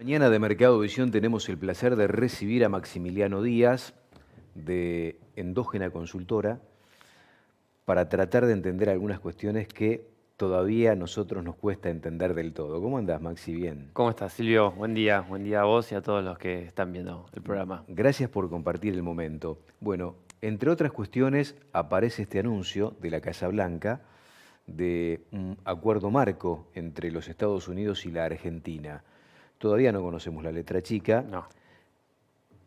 Mañana de Mercado Visión tenemos el placer de recibir a Maximiliano Díaz de Endógena Consultora para tratar de entender algunas cuestiones que todavía a nosotros nos cuesta entender del todo. ¿Cómo andás, Maxi? Bien. ¿Cómo estás, Silvio? Buen día a vos y a todos los que están viendo el programa. Gracias por compartir el momento. Bueno, entre otras cuestiones aparece este anuncio de la Casa Blanca de un acuerdo marco entre los Estados Unidos y la Argentina. Todavía no conocemos la letra chica, No.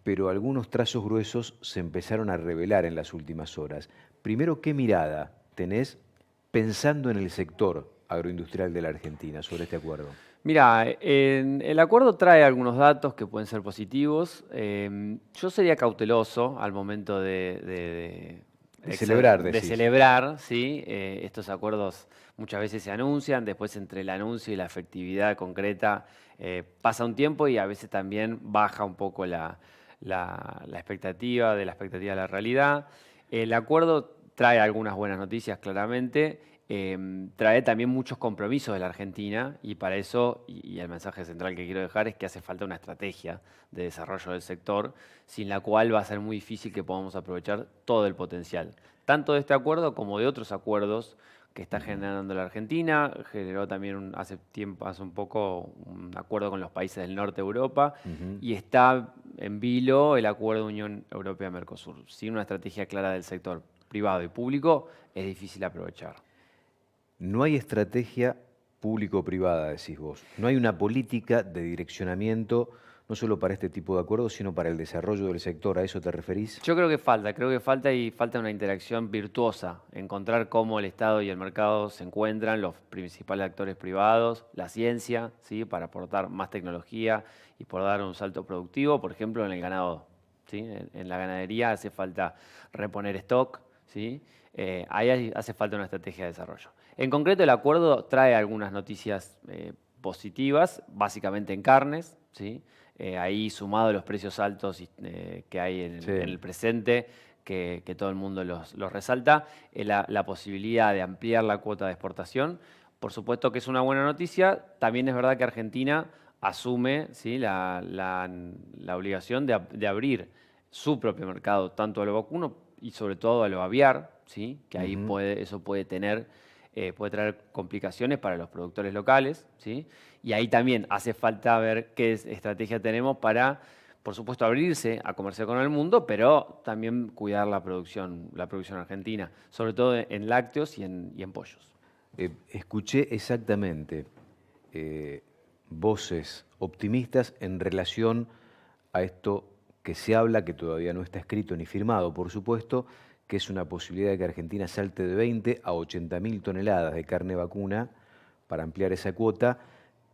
pero algunos trazos gruesos se empezaron a revelar en las últimas horas. Primero, ¿qué mirada tenés pensando en el sector agroindustrial de la Argentina sobre este acuerdo? Mira, el acuerdo trae algunos datos que pueden ser positivos. Yo sería cauteloso al momento De celebrar, de decís. celebrar, ¿sí? Estos acuerdos muchas veces se anuncian, después entre el anuncio y la efectividad concreta pasa un tiempo y a veces también baja un poco la expectativa de la realidad. El acuerdo trae algunas buenas noticias, claramente. Trae también muchos compromisos de la Argentina y para eso, y el mensaje central que quiero dejar es que hace falta una estrategia de desarrollo del sector, sin la cual va a ser muy difícil que podamos aprovechar todo el potencial, tanto de este acuerdo como de otros acuerdos que está generando la Argentina. Generó también hace tiempo, hace un poco, un acuerdo con los países del norte de Europa Ujú. y está en vilo el acuerdo Unión Europea-Mercosur. Sin una estrategia clara del sector privado y público, es difícil aprovechar. No hay estrategia público-privada, decís vos. No hay una política de direccionamiento, no solo para este tipo de acuerdos, sino para el desarrollo del sector. ¿A eso te referís? Yo creo que falta y falta una interacción virtuosa, encontrar cómo el Estado y el mercado se encuentran, los principales actores privados, la ciencia, ¿sí? Para aportar más tecnología y por dar un salto productivo, por ejemplo, en el ganado, ¿sí? En la ganadería hace falta reponer stock, ¿sí? Hace falta una estrategia de desarrollo. En concreto, el acuerdo trae algunas noticias positivas, básicamente en carnes, ¿sí? Ahí sumado a los precios altos que hay Sí. en el presente, que todo el mundo los resalta, la posibilidad de ampliar la cuota de exportación, por supuesto que es una buena noticia. También es verdad que Argentina asume, ¿sí? La obligación de abrir su propio mercado, tanto a lo vacuno y sobre todo a lo aviar, ¿sí? Que ahí Ujú. eso puede traer complicaciones para los productores locales, ¿sí? Y ahí también hace falta ver qué estrategia tenemos para, por supuesto, abrirse a comerciar con el mundo, pero también cuidar la producción argentina, sobre todo en lácteos y en pollos. Escuché exactamente eh, voces optimistas en relación a esto que se habla, que todavía no está escrito ni firmado, por supuesto, que es una posibilidad de que Argentina salte de 20 a 80.000 toneladas de carne vacuna para ampliar esa cuota,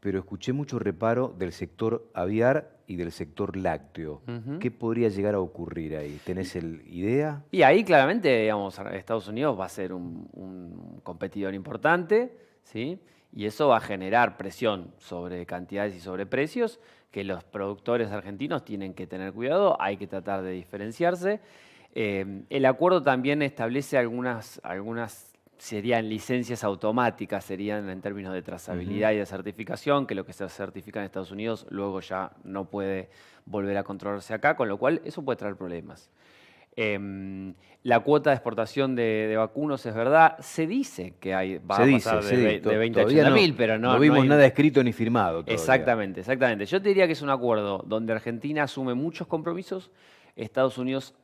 pero escuché mucho reparo del sector aviar y del sector lácteo. Ujú. ¿Qué podría llegar a ocurrir ahí? ¿Tenés idea? Y ahí claramente, digamos, Estados Unidos va a ser un competidor importante, ¿sí? Y eso va a generar presión sobre cantidades y sobre precios que los productores argentinos tienen que tener cuidado, hay que tratar de diferenciarse. El acuerdo también establece algunas serían licencias automáticas, serían en términos de Ujú. trazabilidad y de certificación, que lo que se certifica en Estados Unidos luego ya no puede volver a controlarse acá, con lo cual eso puede traer problemas. La cuota de exportación de vacunos es verdad. Se dice que va a pasar Se dice, de 20 a todavía 80 no, mil, pero no no vimos hay. nada escrito ni firmado todavía. Exactamente, exactamente. Yo te diría que es un acuerdo donde Argentina asume muchos compromisos, Estados Unidos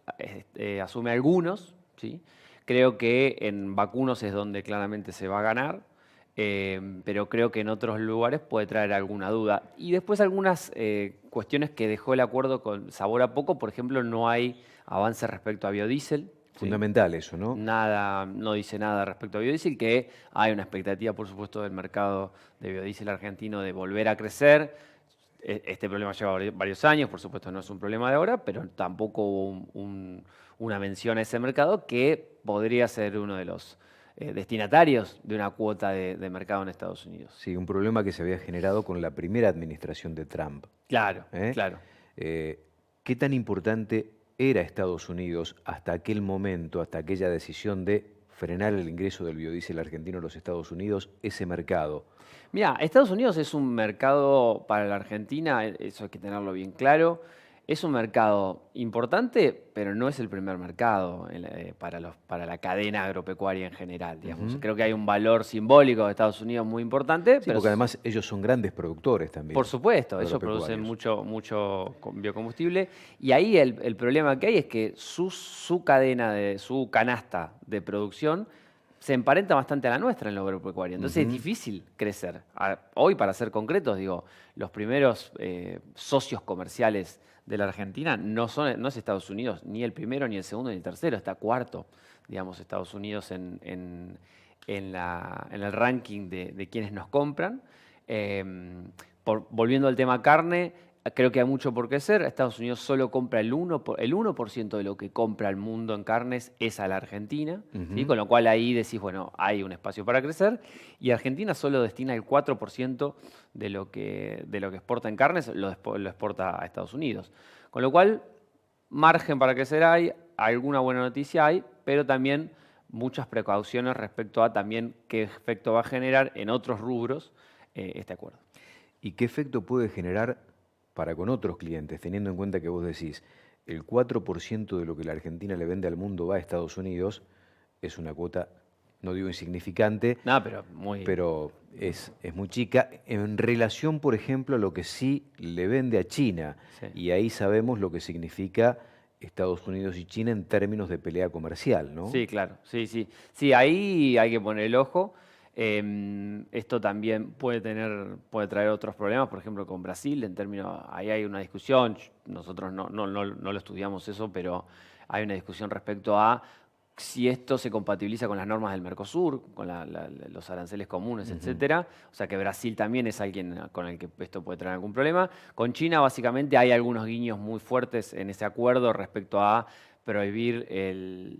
asume algunos, ¿sí? Creo que en vacunos es donde claramente se va a ganar, pero creo que en otros lugares puede traer alguna duda. Y después algunas cuestiones que dejó el acuerdo con sabor a poco, por ejemplo, no hay avance respecto a biodiesel, ¿sí? Fundamental eso, ¿no? Nada, no dice nada respecto a biodiesel, que hay una expectativa, por supuesto, del mercado de biodiesel argentino de volver a crecer. Este problema lleva varios años, por supuesto no es un problema de ahora, pero tampoco hubo una mención a ese mercado que podría ser uno de los destinatarios de una cuota de mercado en Estados Unidos. Sí, un problema que se había generado con la primera administración de Trump. Claro, ¿Eh? claro. Eh, ¿Qué tan importante era Estados Unidos hasta aquel momento, hasta aquella decisión de frenar el ingreso del biodiesel argentino a los Estados Unidos, ese mercado? Mira, Estados Unidos es un mercado para la Argentina, eso hay que tenerlo bien claro. Es un mercado importante, pero no es el primer mercado para la cadena agropecuaria en general, digamos. Ujú. Creo que hay un valor simbólico de Estados Unidos muy importante, Sí, pero porque además ellos son grandes productores por también, supuesto, ellos producen agropecuarios. mucho biocombustible. Y ahí el problema que hay es que su cadena, su canasta de producción se emparenta bastante a la nuestra en lo agropecuario. Entonces es Ujú. difícil crecer. Hoy, para ser concretos, digo, los primeros socios comerciales de la Argentina no es Estados Unidos, ni el primero, ni el segundo, ni el tercero, está cuarto, digamos, Estados Unidos en el ranking de quienes nos compran. Volviendo al tema carne, creo que hay mucho por crecer. Estados Unidos solo compra el 1% de lo que compra el mundo en carnes es a la Argentina, ¿sí? Ujú. Con lo cual ahí decís, bueno, hay un espacio para crecer. Y Argentina solo destina el 4% de lo que exporta en carnes, lo exporta a Estados Unidos. Con lo cual, margen para crecer hay, alguna buena noticia hay, pero también muchas precauciones respecto a también qué efecto va a generar en otros rubros este acuerdo. ¿Y qué efecto puede generar para con otros clientes, teniendo en cuenta que vos decís, el 4% de lo que la Argentina le vende al mundo va a Estados Unidos? Es una cuota, no digo insignificante, No, pero muy... pero es muy chica en relación, por ejemplo, a lo que sí le vende a China. Sí. Y ahí sabemos lo que significa Estados Unidos y China en términos de pelea comercial, ¿no? Sí, claro, sí, sí. Sí, ahí hay que poner el ojo. Esto también puede traer otros problemas, por ejemplo, con Brasil, en términos, ahí hay una discusión, nosotros no lo estudiamos eso, pero hay una discusión respecto a si esto se compatibiliza con las normas del Mercosur, con los aranceles comunes, Ujú. etcétera. O sea que Brasil también es alguien con el que esto puede traer algún problema. Con China, básicamente, hay algunos guiños muy fuertes en ese acuerdo respecto a prohibir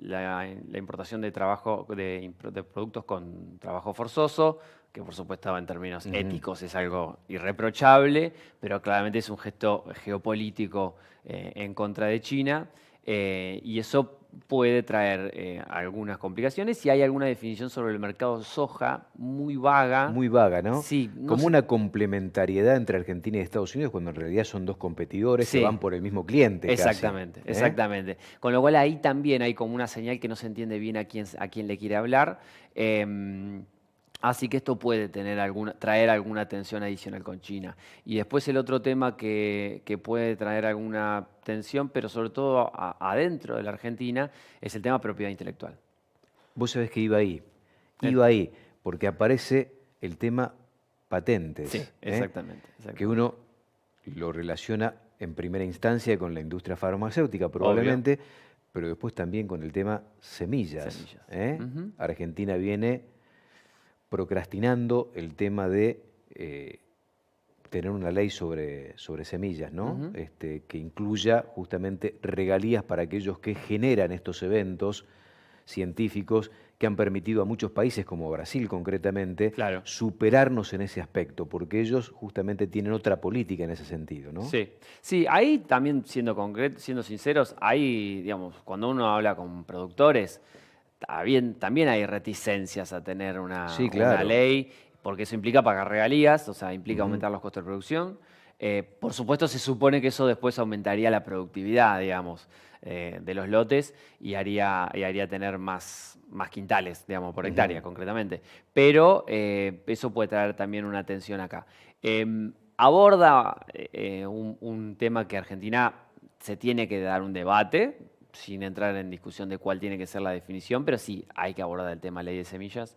la importación de de productos con trabajo forzoso, que por supuesto en términos Ujú. éticos es algo irreprochable, pero claramente es un gesto geopolítico en contra de China. Y eso puede traer algunas complicaciones. Y hay alguna definición sobre el mercado de soja muy vaga. Muy vaga, ¿no? Sí, no Como sé. una complementariedad entre Argentina y Estados Unidos, cuando en realidad son dos competidores que Sí, van por el mismo cliente casi. exactamente, ¿Eh? exactamente. Con lo cual ahí también hay como una señal que no se entiende bien a quién le quiere hablar. Así que esto puede traer alguna tensión adicional con China. Y después el otro tema que puede traer alguna tensión, pero sobre todo adentro de la Argentina, es el tema propiedad intelectual. Vos sabés que Eh, iba ahí, porque aparece el tema sí, patentes, ¿eh? exactamente, Que exactamente. uno lo relaciona en primera instancia con la industria farmacéutica Obvio, probablemente, pero después también con el tema semillas, semillas. ¿eh? Ujú. Argentina viene procrastinando el tema de tener una ley sobre semillas, ¿no? Ujú. Que incluya justamente regalías para aquellos que generan estos eventos científicos que han permitido a muchos países, como Brasil concretamente, Claro. superarnos en ese aspecto, porque ellos justamente tienen otra política en ese sentido, ¿no? Sí, sí, ahí también siendo sinceros, ahí, digamos, cuando uno habla con productores, también hay reticencias a tener Sí, una claro. ley, porque eso implica pagar regalías, o sea, implica Ujú. aumentar los costos de producción. Por supuesto, se supone que eso después aumentaría la productividad, digamos, de los lotes y haría tener más quintales, digamos, por hectárea, Ujú. concretamente. Pero eso puede traer también una tensión acá. Aborda un tema que Argentina se tiene que dar un debate, sin entrar en discusión de cuál tiene que ser la definición, pero sí hay que abordar el tema ley de semillas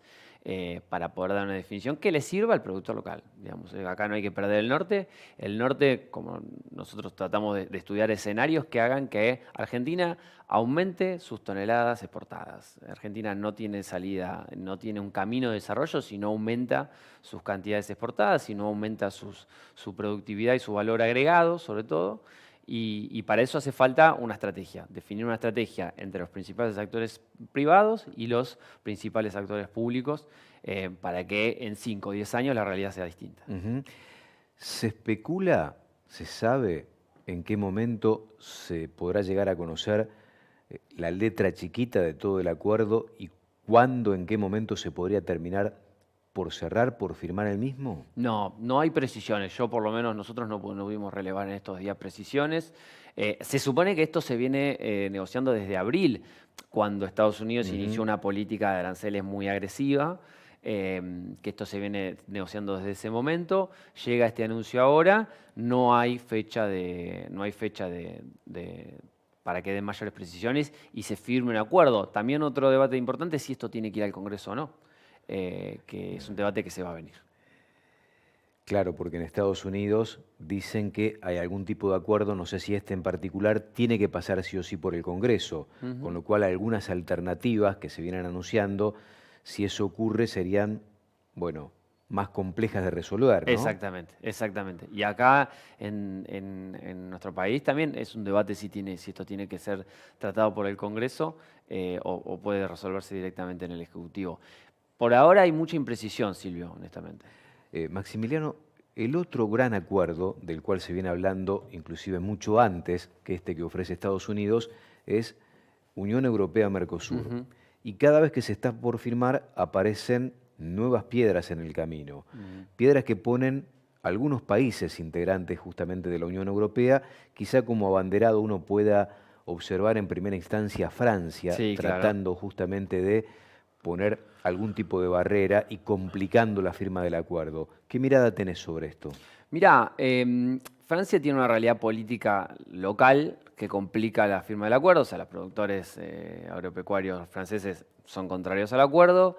para poder dar una definición que le sirva al productor local. Digamos, acá no hay que perder el norte. El norte, como nosotros tratamos de estudiar escenarios que hagan que Argentina aumente sus toneladas exportadas. Argentina no tiene salida, no tiene un camino de desarrollo si no aumenta sus cantidades exportadas, si no aumenta su productividad y su valor agregado, sobre todo. Y para eso hace falta una estrategia, definir una estrategia entre los principales actores privados y los principales actores públicos para que en 5 o 10 años la realidad sea distinta. Ujú. ¿Se especula, se sabe en qué momento se podrá llegar a conocer la letra chiquita de todo el acuerdo y ¿Cuándo, en qué momento se podría terminar por cerrar, por firmar el mismo? No, no hay precisiones. Yo, por lo menos, nosotros no pudimos relevar en estos días precisiones. Se supone que esto se viene negociando desde abril, cuando Estados Unidos inició una política de aranceles muy agresiva, que esto se viene negociando desde ese momento. Llega este anuncio ahora, no hay fecha para que den mayores precisiones y se firme un acuerdo. También otro debate importante es si esto tiene que ir al Congreso o no, que es un debate que se va a venir. Claro, porque en Estados Unidos dicen que hay algún tipo de acuerdo, no sé si este en particular, tiene que pasar sí o sí por el Congreso, con lo cual algunas alternativas que se vienen anunciando, si eso ocurre, serían, bueno, más complejas de resolver, ¿no? Exactamente, exactamente. Y acá en nuestro país también es un debate si esto tiene que ser tratado por el Congreso o puede resolverse directamente en el Ejecutivo. Por ahora hay mucha imprecisión, Silvio, honestamente. Maximiliano, el otro gran acuerdo del cual se viene hablando, inclusive mucho antes que este que ofrece Estados Unidos, es Unión Europea-Mercosur. Y cada vez que se está por firmar aparecen nuevas piedras en el camino, piedras que ponen algunos países integrantes justamente de la Unión Europea, quizá como abanderado uno pueda observar en primera instancia a Francia, Sí, claro. tratando justamente de poner algún tipo de barrera y complicando la firma del acuerdo. ¿Qué mirada tenés sobre esto? Mirá, Francia tiene una realidad política local que complica la firma del acuerdo, o sea, los productores agropecuarios franceses son contrarios al acuerdo.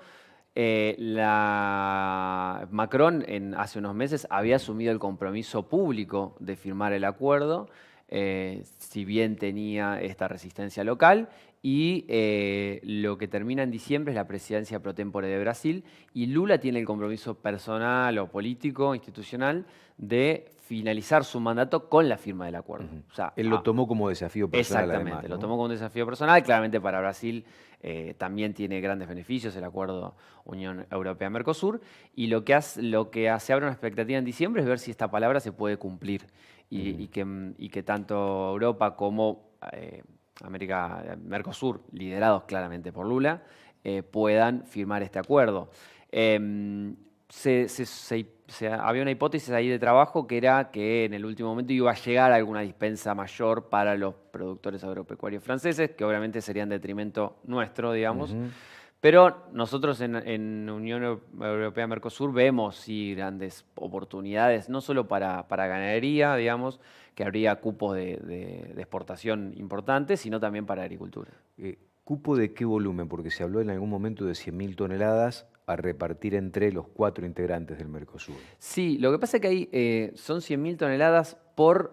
Macron hace unos meses había asumido el compromiso público de firmar el acuerdo, si bien tenía esta resistencia local, y lo que termina en diciembre es la presidencia pro tempore de Brasil, y Lula tiene el compromiso personal o político, institucional, de finalizar su mandato con la firma del acuerdo. O sea, Él lo tomó como desafío personal, exactamente, además, ¿no? lo tomó como un desafío personal. Claramente para Brasil también tiene grandes beneficios el acuerdo Unión Europea-Mercosur. Y lo que se abre una expectativa en diciembre es ver si esta palabra se puede cumplir y que tanto Europa como Mercosur, liderados claramente por Lula, puedan firmar este acuerdo. Había una hipótesis ahí de trabajo que era que en el último momento iba a llegar alguna dispensa mayor para los productores agropecuarios franceses, que obviamente sería en detrimento nuestro, digamos. Pero nosotros en Unión Europea-Mercosur vemos sí grandes oportunidades, no solo para ganadería, digamos, que habría cupos de exportación importantes, sino también para agricultura. ¿Cupo de qué volumen? Porque se habló en algún momento de 100.000 toneladas a repartir entre los 4 integrantes del Mercosur. Sí, lo que pasa es que ahí son 100.000 toneladas por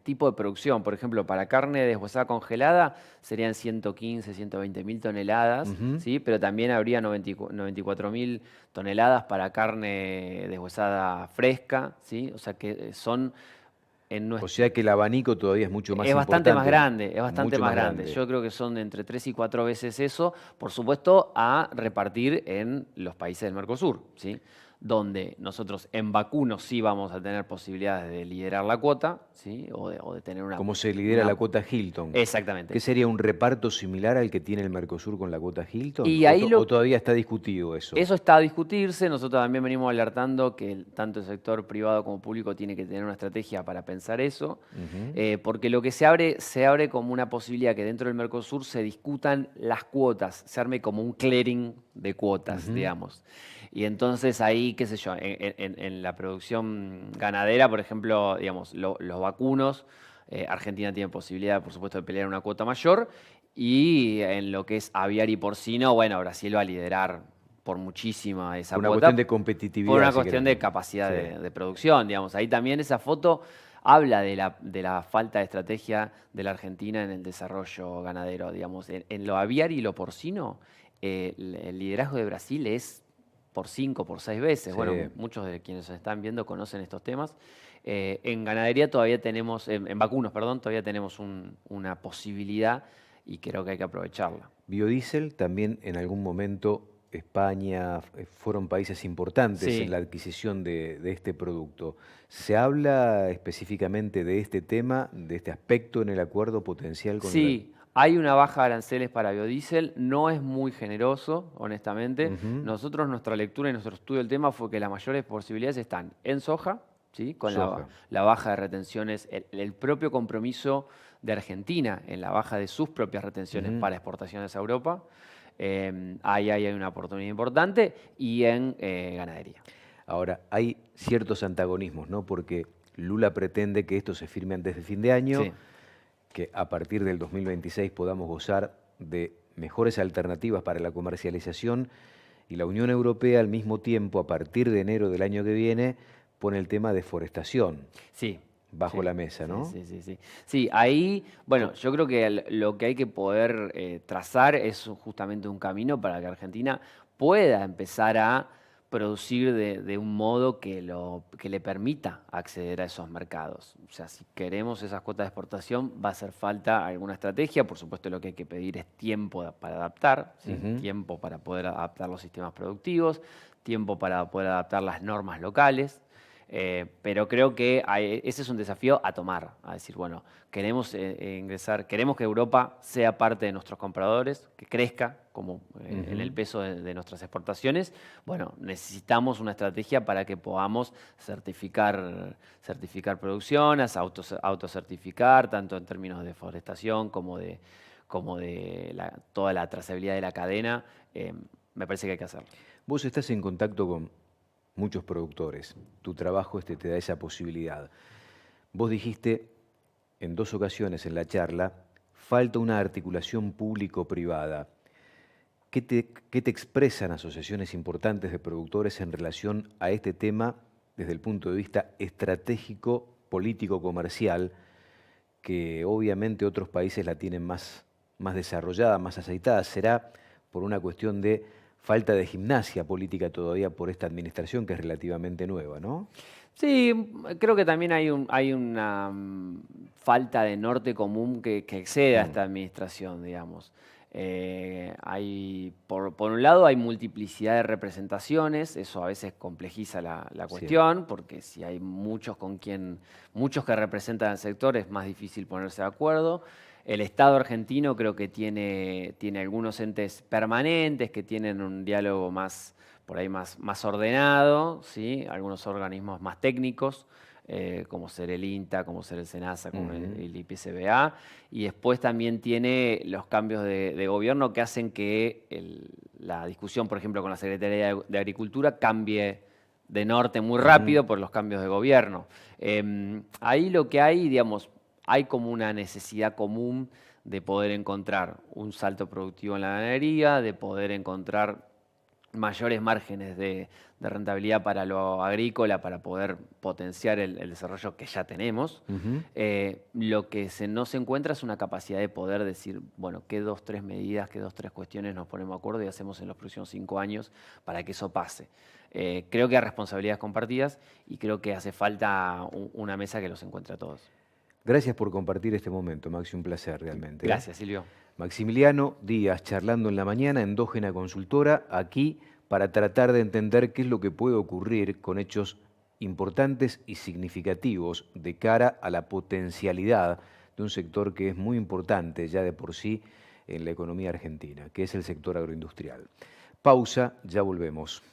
tipo de producción. Por ejemplo, para carne deshuesada congelada serían 115, 120.000 toneladas, ¿sí? Pero también habría 94.000 toneladas para carne deshuesada fresca, ¿sí? O sea que son... O sea que el abanico todavía es mucho más Es bastante más importante. grande, es bastante Mucho más grande. Yo creo que son entre 3 y 4 veces eso, por supuesto, a repartir en los países del Mercosur, ¿sí? Donde nosotros en vacunos sí vamos a tener posibilidades de liderar la cuota, ¿sí? O de tener una... Como se lidera la cuota Hilton. Exactamente. ¿Qué sería un reparto similar al que tiene el Mercosur con la cuota Hilton? Y ahí ¿O todavía está discutido eso? Eso está a discutirse. Nosotros también venimos alertando que tanto el sector privado como público tiene que tener una estrategia para pensar eso, porque lo que se abre como una posibilidad que dentro del Mercosur se discutan las cuotas, se arme como un clearing de cuotas, digamos. Y entonces ahí, qué sé yo, en la producción ganadera, por ejemplo, digamos, los vacunos, Argentina tiene posibilidad, por supuesto, de pelear una cuota mayor. Y en lo que es aviar y porcino, bueno, Brasil va a liderar por muchísima esa Por una cuota. cuestión de competitividad. Por una si cuestión de querés. capacidad Sí. de producción, digamos. Ahí también esa foto habla de la falta de estrategia de la Argentina en el desarrollo ganadero, digamos. En lo aviar y lo porcino, el liderazgo de Brasil es por 5, por 6 veces. Sí. Bueno, muchos de quienes nos están viendo conocen estos temas. En ganadería todavía tenemos, en vacunos, perdón, todavía tenemos una posibilidad y creo que hay que aprovecharla. Biodiesel también en algún momento España fueron países importantes Sí. en la adquisición de este producto. ¿Se habla específicamente de este tema, de este aspecto en el acuerdo potencial con Sí, Hay una baja de aranceles para biodiesel, no es muy generoso, honestamente. Ujú. Nuestra lectura y nuestro estudio del tema fue que las mayores posibilidades están en soja, ¿sí? Con Soja. la baja de retenciones, el propio compromiso de Argentina en la baja de sus propias retenciones Ujú. para exportaciones a Europa. Ahí hay una oportunidad importante y en ganadería. Ahora, hay ciertos antagonismos, ¿no? Porque Lula pretende que esto se firme antes de fin de año, Sí, que a partir del 2026 podamos gozar de mejores alternativas para la comercialización y la Unión Europea al mismo tiempo, a partir de enero del año que viene, pone el tema deforestación sí, bajo sí, la mesa, sí, ¿no? sí, sí, sí. Sí, ahí, bueno, Co- yo creo que lo que hay que poder trazar es justamente un camino para que Argentina pueda empezar a producir de un modo que le permita acceder a esos mercados. O sea, si queremos esas cuotas de exportación, va a hacer falta alguna estrategia. Por supuesto, lo que hay que pedir es tiempo para adaptar, ¿sí? Ujú. Tiempo para poder adaptar los sistemas productivos, tiempo para poder adaptar las normas locales. Pero creo que ese es un desafío a tomar, a decir, bueno, queremos ingresar, queremos que Europa sea parte de nuestros compradores, que crezca como en el Ujú. peso de nuestras exportaciones. Bueno, necesitamos una estrategia para que podamos certificar producción, autocertificar, tanto en términos de deforestación como de toda la trazabilidad de la cadena. Me parece que hay que hacerlo. Vos estás en contacto con muchos productores. Tu trabajo te da esa posibilidad. Vos dijiste en dos ocasiones en la charla, falta una articulación público-privada. ¿Qué te expresan asociaciones importantes de productores en relación a este tema desde el punto de vista estratégico, político, comercial, que obviamente otros países la tienen más desarrollada, más aceitada? ¿Será por una cuestión de falta de gimnasia política todavía por esta administración que es relativamente nueva, ¿no? Sí, creo que también hay una falta de norte común que excede a Mm. esta administración, digamos. Por un lado, hay multiplicidad de representaciones, eso a veces complejiza la Siempre. cuestión, porque si hay muchos que representan al sector, es más difícil ponerse de acuerdo. El Estado argentino creo que tiene algunos entes permanentes que tienen un diálogo por ahí más ordenado, ¿sí? Algunos organismos más técnicos, como ser el INTA, como ser el SENASA, como Ujú. el IPCBA, y después también tiene los cambios de gobierno que hacen que la discusión, por ejemplo, con la Secretaría de Agricultura cambie de norte muy Ujú. rápido por los cambios de gobierno. Ahí lo que hay, digamos, hay como una necesidad común de poder encontrar un salto productivo en la ganadería, de poder encontrar mayores márgenes de rentabilidad para lo agrícola, para poder potenciar el desarrollo que ya tenemos. Ujú. Lo que no se encuentra es una capacidad de poder decir, bueno, qué dos, tres medidas, qué dos, tres cuestiones nos ponemos de acuerdo y hacemos en los próximos 5 años para que eso pase. Creo que hay responsabilidades compartidas y creo que hace falta una mesa que los encuentre a todos. Gracias por compartir este momento, Maxi, un placer realmente, ¿eh? Gracias, Silvio. Maximiliano Díaz, charlando en la mañana, Endógena Consultora, aquí para tratar de entender qué es lo que puede ocurrir con hechos importantes y significativos de cara a la potencialidad de un sector que es muy importante ya de por sí en la economía argentina, que es el sector agroindustrial. Pausa, ya volvemos.